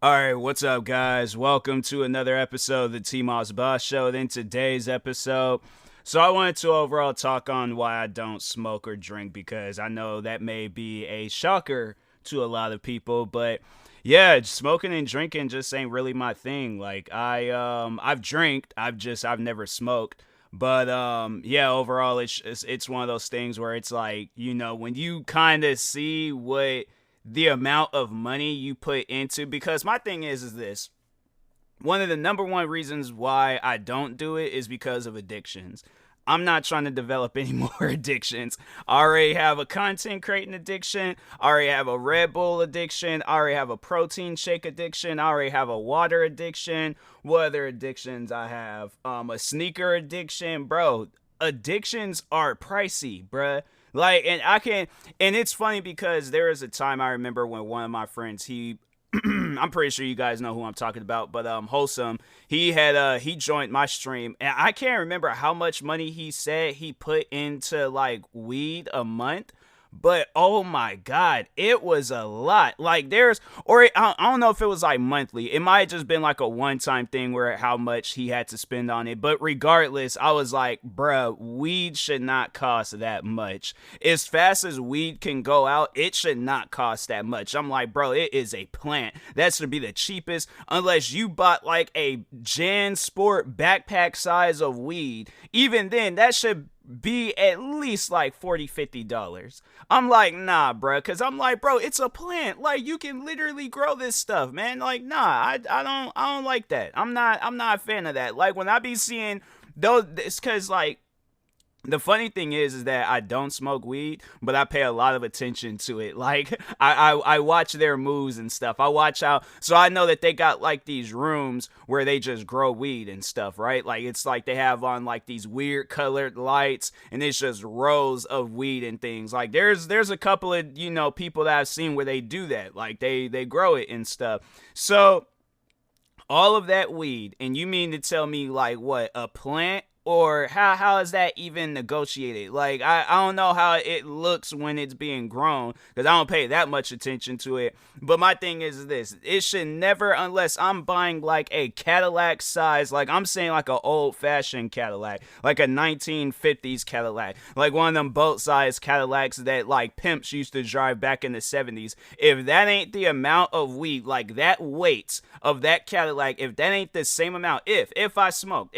All right, what's up, guys? Welcome to another episode of the TMossBoss Show. In today's episode, I wanted to overall talk on why I don't smoke or drink because I know that may be a shocker to a lot of people, but yeah, smoking and drinking just ain't really my thing. Like I've drank, I've never smoked. But yeah, overall it's one of those things where it's like, when you kind of see what the amount of money you put into, because my thing is this: one of the number one reasons why I don't do it is because of addictions. I'm not trying to develop any more addictions. I already have a content creating addiction. I already have a Red Bull addiction. I already have a protein shake addiction. I already have a water addiction. What other addictions I have? A sneaker addiction. Bro, addictions are pricey, bruh. Like, and it's funny because there was a time I remember when one of my friends, I'm pretty sure you guys know who I'm talking about, but Wholesome, he joined my stream, and I can't remember how much money he said he put into like weed a month, but oh my god, it was a lot. Like I don't know if it was like monthly. It might have just been like a one-time thing where how much he had to spend on it, but regardless, I was like, bruh, weed should not cost that much. As fast as weed can go out, it should not cost that much. I'm like, bro, it is a plant. That should be the cheapest, unless you bought like a Jan Sport backpack size of weed. Even then, that should be at least like $40-$50. I'm like, nah, bro, because I'm like, bro, it's a plant. Like, you can literally grow this stuff, man. Like, nah, I don't like that. I'm not a fan of that. Like, when I be seeing those, it's because like, the funny thing is that I don't smoke weed, but I pay a lot of attention to it. Like I watch their moves and stuff. I watch how, so I know that they got like these rooms where they just grow weed and stuff, right? Like it's like they have on like these weird colored lights, and it's just rows of weed and things. Like there's a couple of people that I've seen where they do that. Like they grow it and stuff. So all of that weed, and you mean to tell me like what, a plant? Or how is that even negotiated? Like I don't know how it looks when it's being grown, because I don't pay that much attention to it. But my thing is this: it should never, unless I'm buying like a Cadillac size, like I'm saying like an old fashioned Cadillac, like a 1950s Cadillac, like one of them boat size Cadillacs that like pimps used to drive back in the 70s. If that ain't the amount of weed, like that weight of that Cadillac, if that ain't the same amount, if I smoke,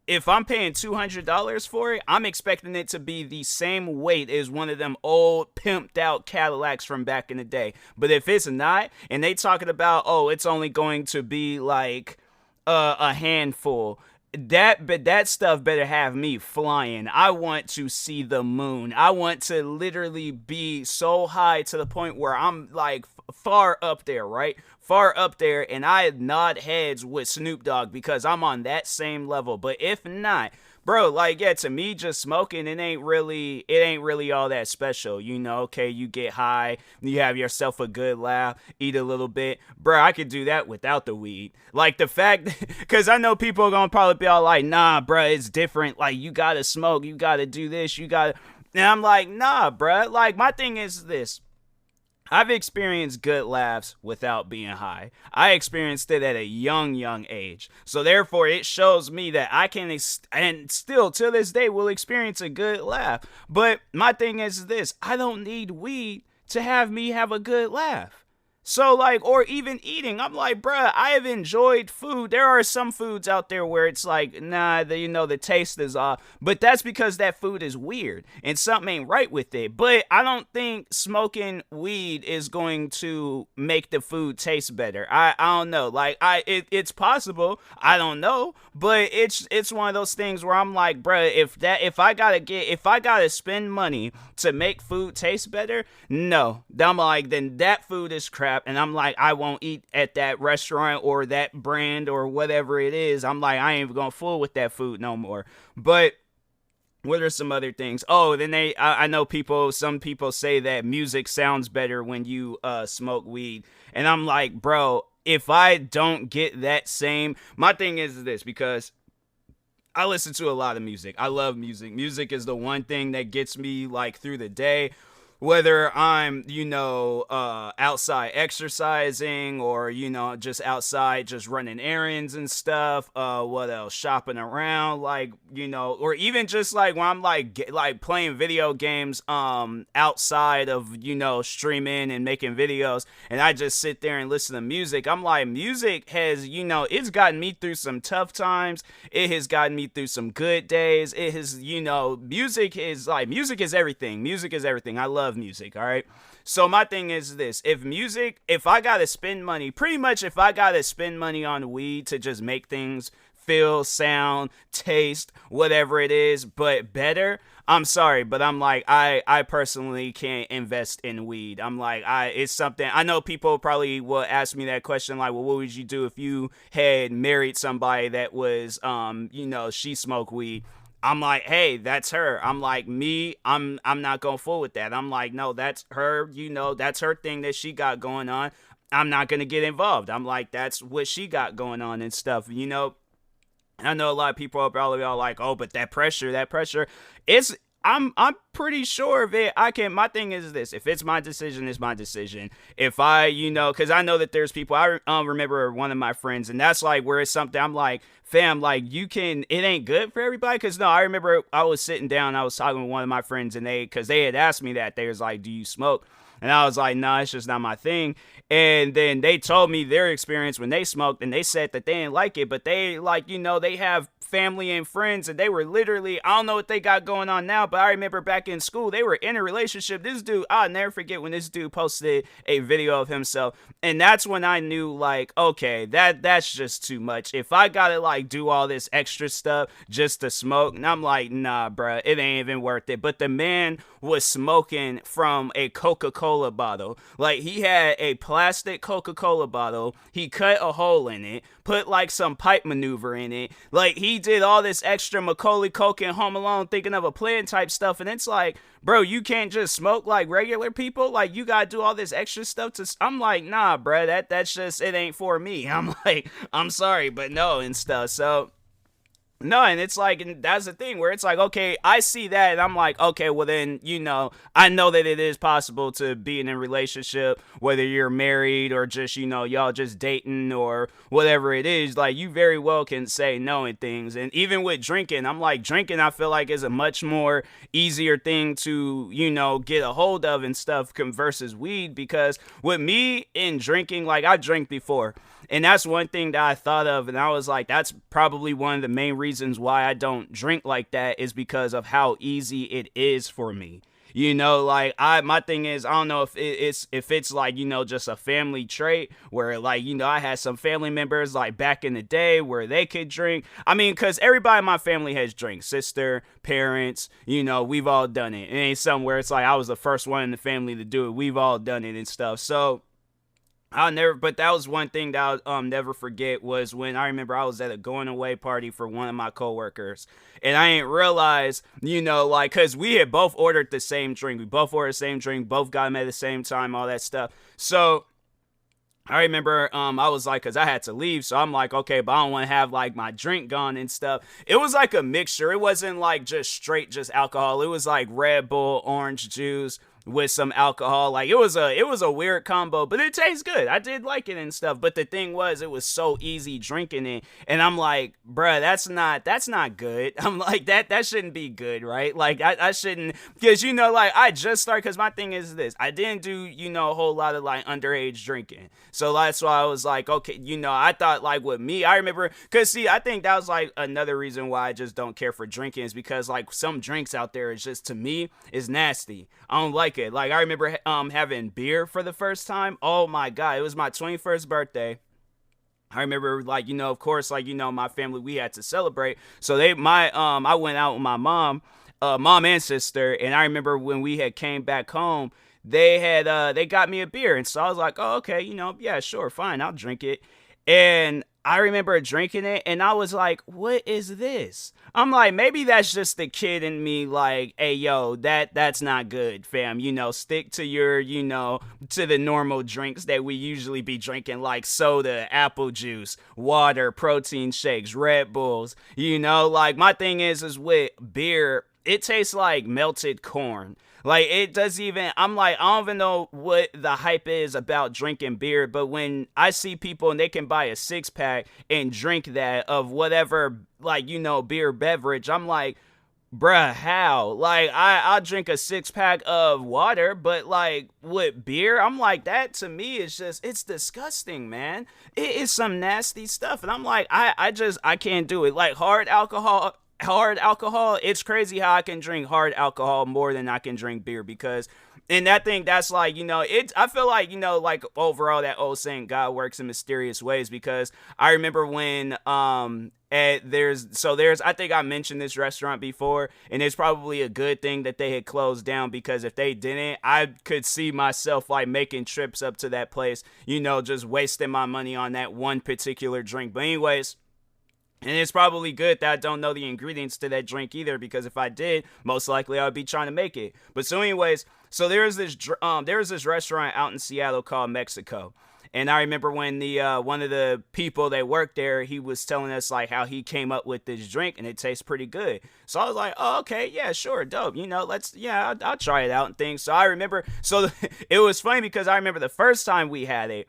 if I'm paying $200 for it, I'm expecting it to be the same weight as one of them old pimped out Cadillacs from back in the day. But if it's not, and they talking about, oh, it's only going to be like a handful, that stuff better have me flying. I want to see the moon. I want to literally be so high to the point where I'm like far up there, right? Far up there, and I nod heads with Snoop Dogg because I'm on that same level. But if not, bro, like, yeah, to me, just smoking, it ain't really all that special. Okay, you get high, you have yourself a good laugh, eat a little bit. Bro, I could do that without the weed. Like, the fact, because I know people are gonna probably be all like, nah, bro, it's different. Like, you gotta smoke, you gotta do this, you gotta, and I'm like, nah, bro. Like, my thing is this: I've experienced good laughs without being high. I experienced it at a young age. So therefore, it shows me that I can, and still to this day, will experience a good laugh. But my thing is this: I don't need weed to have me have a good laugh. So like, or even eating, I'm like, bruh, I have enjoyed food. There are some foods out there where it's like, nah, the taste is off. But that's because that food is weird and something ain't right with it. But I don't think smoking weed is going to make the food taste better. I don't know. Like it's possible. I don't know. But it's one of those things where I'm like, bruh, if I gotta spend money to make food taste better, no. I'm like, then that food is crap. And I'm like, I won't eat at that restaurant or that brand or whatever it is. I'm like, I ain't even gonna fool with that food no more. But what are some other things? Oh, then I know some people say that music sounds better when you smoke weed. And I'm like, bro, if I don't get that same, my thing is this, because I listen to a lot of music. I love music. Music is the one thing that gets me like through the day. whether I'm, outside exercising or, just outside just running errands and stuff, what else, shopping around, like, or even just like when I'm like playing video games outside of, streaming and making videos, and I just sit there and listen to music. I'm like, music has, it's gotten me through some tough times. It has gotten me through some good days. It has, music is everything. Music is everything. I love music, all right? So my thing is this: if I gotta spend money, pretty much if I gotta spend money on weed to just make things feel, sound, taste, whatever it is, but better, I'm sorry, but I'm like, I personally can't invest in weed. I'm like, it's something, I know people probably will ask me that question, like, well, what would you do if you had married somebody that was, she smoked weed? I'm like, hey, that's her. I'm like, me, I'm not gonna fool with that. I'm like, no, that's her, that's her thing that she got going on. I'm not gonna get involved. I'm like, that's what she got going on and stuff, I know a lot of people are probably all like, oh, but that pressure, it's, I'm pretty sure that I can. My thing is this: if it's my decision, it's my decision. If I, because I know that there's people. I remember one of my friends, and that's like where it's something. I'm like, fam, like it ain't good for everybody. Because no, I remember I was sitting down, I was talking with one of my friends, and because they had asked me that, they was like, do you smoke? And I was like, nah, it's just not my thing. And then they told me their experience when they smoked, and they said that they didn't like it, but they they have family and friends, and they were literally, I don't know what they got going on now, but I remember back in school, they were in a relationship. This dude, I'll never forget when this dude posted a video of himself, and that's when I knew, like, okay, that's just too much. If I gotta like do all this extra stuff just to smoke, and I'm like, nah, bruh, it ain't even worth it. But the man was smoking from a Coca-Cola bottle. Like, he had a plastic Coca-Cola bottle, he cut a hole in it, put like some pipe maneuver in it, like he did all this extra Macaulay Culkin Home Alone thinking of a plan type stuff, and it's like, bro, you can't just smoke like regular people, like you gotta do all this extra stuff I'm like, nah, bro, that's just, it ain't for me. I'm like, I'm sorry, but no, and stuff. So no, and it's like, and that's the thing where it's like, okay, I see that, and I'm like, okay, well then, I know that it is possible to be in a relationship, whether you're married or just, y'all just dating or whatever it is, like, you very well can say no and things. And even with drinking, I'm like, drinking, I feel like is a much more easier thing to, get a hold of and stuff versus weed, because with me in drinking, like, I drank before. And that's one thing that I thought of, and I was like, that's probably one of the main reasons why I don't drink like that, is because of how easy it is for me. Like, my thing is, I don't know if it's like, just a family trait where, like, I had some family members like back in the day where they could drink. I mean, because everybody in my family has drank, sister, parents, we've all done it. It ain't something where it's like I was the first one in the family to do it. We've all done it and stuff. So but that was one thing that I'll never forget, was when I remember I was at a going away party for one of my coworkers, and I didn't realize, like, cause we had both ordered the same drink. We both ordered the same drink, both got them at the same time, all that stuff. So I remember, I was like, cause I had to leave, so I'm like, okay, but I don't want to have like my drink gone and stuff. It was like a mixture. It wasn't like just straight, just alcohol. It was like Red Bull, orange juice with some alcohol. Like, it was a weird combo, but it tastes good. I did like it and stuff. But the thing was, it was so easy drinking it, and I'm like, bruh, that's not good. I'm like, that shouldn't be good, right? Like, I shouldn't, because like, I just started, because my thing is this: I didn't do a whole lot of like underage drinking, so that's why I was like, okay, I thought, like, with me, I remember, because see, I think that was like another reason why I just don't care for drinking, is because like some drinks out there is just, to me, is nasty. I don't like it. Like, I remember having beer for the first time. Oh my god, it was my 21st birthday. I remember, like, of course, like, my family, we had to celebrate. So I went out with my mom and sister, and I remember when we had came back home, they got me a beer, and so I was like, oh, okay, yeah, sure, fine, I'll drink it. And I remember drinking it, and I was like, what is this? I'm like, maybe that's just the kid in me, like, hey, yo, that's not good, fam. Stick to your, to the normal drinks that we usually be drinking, like soda, apple juice, water, protein shakes, Red Bulls. Like, my thing is with beer, it tastes like melted corn. Like, it doesn't even, I'm like, I don't even know what the hype is about drinking beer, but when I see people and they can buy a 6-pack and drink that of whatever, like, beer beverage, I'm like, bruh, how? Like, I'll drink a 6-pack of water, but like with beer, I'm like, that to me is just, it's disgusting, man. It is some nasty stuff. And I'm like, I can't do it. Like hard alcohol, it's crazy how I can drink hard alcohol more than I can drink beer because, and I think that's like, I feel like, like overall that old saying, God works in mysterious ways, because I remember when, I think I mentioned this restaurant before, and it's probably a good thing that they had closed down, because if they didn't, I could see myself like making trips up to that place, just wasting my money on that one particular drink. But anyways, and it's probably good that I don't know the ingredients to that drink either, because if I did, most likely I would be trying to make it. But so anyways, so there was this restaurant out in Seattle called Mexico. And I remember when the one of the people that worked there, he was telling us like how he came up with this drink and it tastes pretty good. So I was like, oh, okay, yeah, sure, dope. I'll try it out and things. So I remember, it was funny because I remember the first time we had it.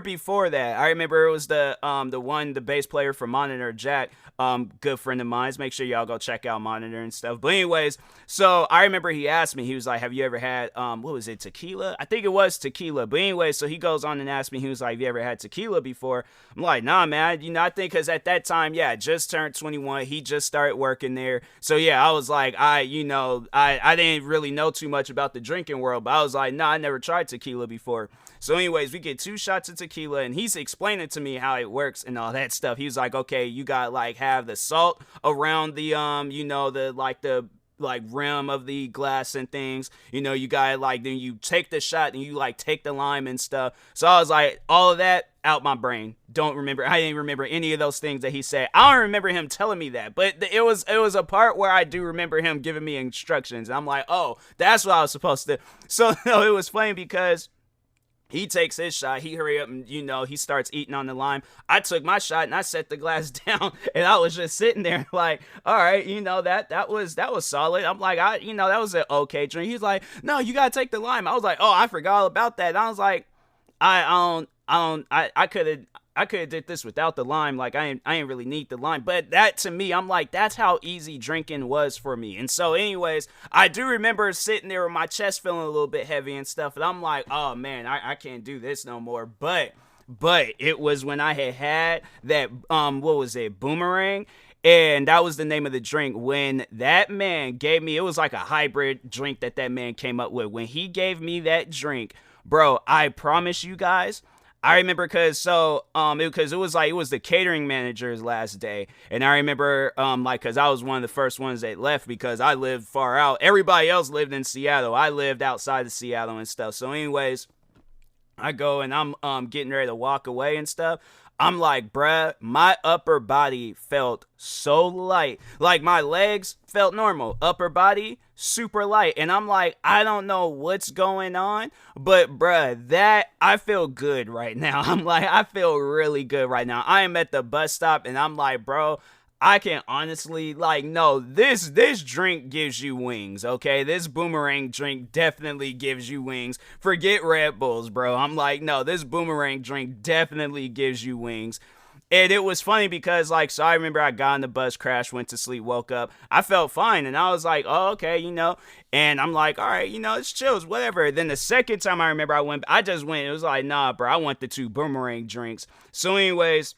Before that, I remember it was the bass player for Monitor, Jack, good friend of mine. Make sure y'all go check out Monitor and stuff. But anyways, so I remember he asked me, he was like, have you ever had, what was it, tequila? I think it was tequila. But anyway, so he goes on and asks me, he was like, have you ever had tequila before? I'm like, nah, man. I think because at that time, yeah, I just turned 21. He just started working there. So yeah, I was like, I didn't really know too much about the drinking world, but I was like, nah, I never tried tequila before. So anyways, we get 2 shots of tequila, and he's explaining to me how it works and all that stuff. He was like, okay, you got like have the salt around the the rim of the glass and things, you got like, then you take the shot and you like take the lime and stuff. So I was like, all of that out my brain. I didn't remember any of those things that he said. I don't remember him telling me that, but it was a part where I do remember him giving me instructions. And I'm like, oh, that's what I was supposed to. So no, it was funny because he takes his shot, he hurry up and, he starts eating on the lime. I took my shot and I set the glass down, and I was just sitting there like, all right, that was solid. I'm like, that was an okay drink. He's like, no, you gotta take the lime. I was like, oh, I forgot all about that. And I was like, I could have did this without the lime. Like, I ain't really need the lime. But that, to me, I'm like, that's how easy drinking was for me. And so, anyways, I do remember sitting there with my chest feeling a little bit heavy and stuff. And I'm like, oh, man, I can't do this no more. But it was when I had that, what was it, Boomerang? And that was the name of the drink. When that man gave me, it was like a hybrid drink that man came up with. When he gave me that drink, bro, I promise you guys, I remember because it was the catering manager's last day, and I remember because I was one of the first ones that left because I lived far out. Everybody else lived in Seattle. I lived outside of Seattle and stuff. So anyways, I go and I'm getting ready to walk away and stuff. I'm like, bruh, my upper body felt so light. Like, my legs felt normal. Upper body, super light. And I'm like, I don't know what's going on, but bruh, I feel good right now. I'm like, I feel really good right now. I am at the bus stop, and I'm like, bro, I can honestly, like, no, this drink gives you wings, okay? This Boomerang drink definitely gives you wings. Forget Red Bulls, bro. I'm like, no, this Boomerang drink definitely gives you wings. And it was funny because, like, so I remember I got on the bus, crashed, went to sleep, woke up. I felt fine, and I was like, oh, okay, And I'm like, all right, it's chills, whatever. Then the second time I remember I just went, it was like, nah, bro, I want the 2 Boomerang drinks. So anyways,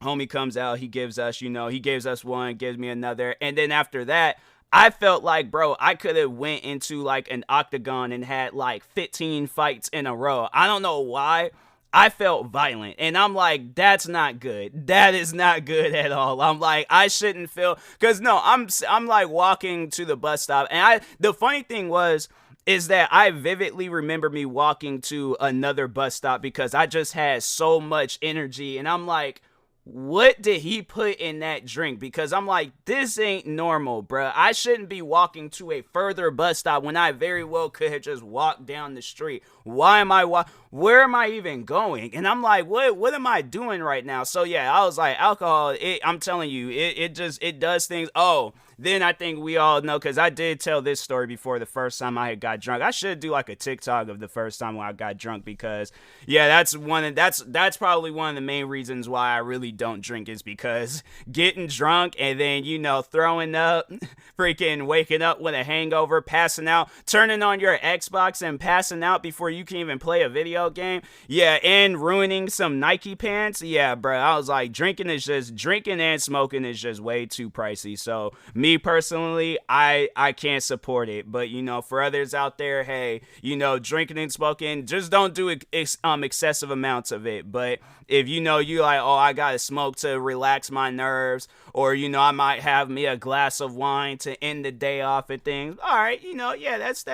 homie comes out, he gives us one, gives me another, and then after that, I felt like, bro, I could have went into like an octagon and had like 15 fights in a row. I don't know why. I felt violent, and I'm like, that's not good. That is not good at all. I'm like, I shouldn't feel, because no, I'm like walking to the bus stop, and the funny thing is that I vividly remember me walking to another bus stop because I just had so much energy, and I'm like, what did he put in that drink? Because I'm like, this ain't normal, bruh. I shouldn't be walking to a further bus stop when I very well could have just walked down the street. Where am I even going? And I'm like, what am I doing right now? So yeah, I was like, alcohol, I'm telling you, it does things. Oh, then I think we all know, because I did tell this story before the first time I had got drunk. I should do like a TikTok of the first time when I got drunk, because yeah, that's probably one of the main reasons why I really don't drink, is because getting drunk and then, you know, throwing up, freaking waking up with a hangover, passing out, turning on your Xbox and passing out before you can even play a video game. Yeah, and ruining some Nike pants. Yeah, bro. I was like, drinking and smoking is just way too pricey. So me personally, I can't support it. But, you know, for others out there, hey, you know, drinking and smoking, just don't do excessive amounts of it. But if you know you like, oh, I gotta smoke to relax my nerves, or, you know, I might have me a glass of wine to end the day off and things, all right, you know, yeah, that's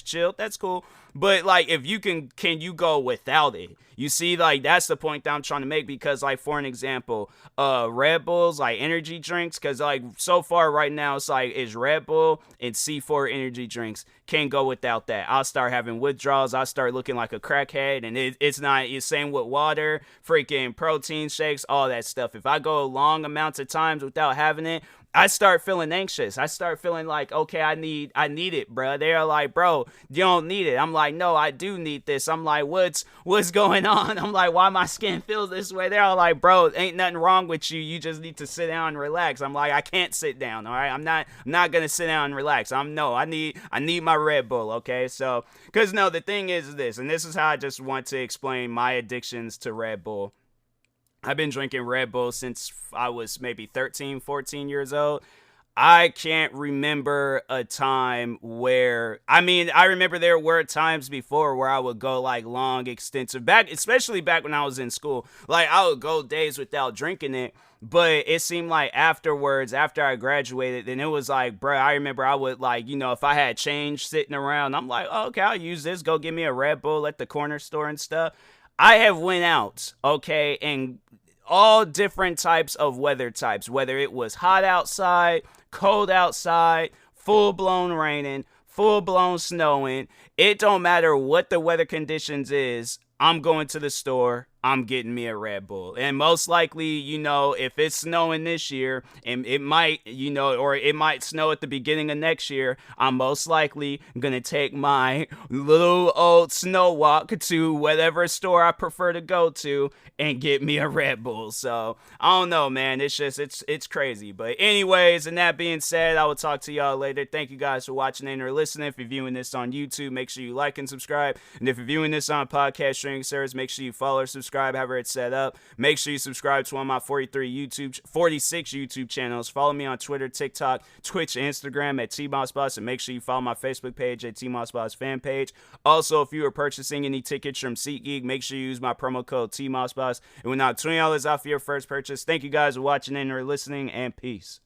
chill, that's cool. But like, if you can you go without it? You see, like, that's the point that I'm trying to make, because like, for an example, Red Bulls, like energy drinks, because like so far right now it's like it's Red Bull and C4 energy drinks. Can't go without that. I'll start having withdrawals. I'll start looking like a crackhead, and it's same with water, freaking protein shakes, all that stuff. If I go long amounts of times without having it, I start feeling anxious. I start feeling like, okay, I need it, bro. They're like, bro, you don't need it. I'm like, no, I do need this. I'm like, what's going on? I'm like, why my skin feels this way? They're all like, bro, ain't nothing wrong with you. You just need to sit down and relax. I'm like, I can't sit down. All right, I'm not gonna sit down and relax. I need my Red Bull. Okay, so because no, the thing is this, and this is how I just want to explain my addictions to Red Bull. I've been drinking Red Bull since I was maybe 13, 14 years old. I can't remember a time where, I mean, I remember there were times before where I would go like long, extensive, especially back when I was in school. Like, I would go days without drinking it, but it seemed like afterwards, after I graduated, then it was like, bro, I remember I would, like, you know, if I had change sitting around, I'm like, oh, okay, I'll use this, go get me a Red Bull at the corner store and stuff. I have went out, okay, and all different types of weather types, whether it was hot outside, cold outside, full-blown raining, full-blown snowing. It don't matter what the weather conditions is, I'm going to the store, I'm getting me a Red Bull. And most likely, you know, if it's snowing this year, and it might, you know, or it might snow at the beginning of next year, I'm most likely going to take my little old snow walk to whatever store I prefer to go to and get me a Red Bull. So, I don't know, man. It's just, it's crazy. But anyways, and that being said, I will talk to y'all later. Thank you guys for watching and or listening. If you're viewing this on YouTube, make sure you like and subscribe. And if you're viewing this on podcast streaming service, make sure you follow or subscribe, however it's set up. Make sure you subscribe to one of my 46 YouTube channels. Follow me on Twitter, TikTok, Twitch, Instagram at TMossBoss, and make sure you follow my Facebook page at TMossBoss fan page. Also, if you are purchasing any tickets from SeatGeek, make sure you use my promo code TMossBoss. It will knock $20 off your first purchase. Thank you guys for watching and or listening, and peace.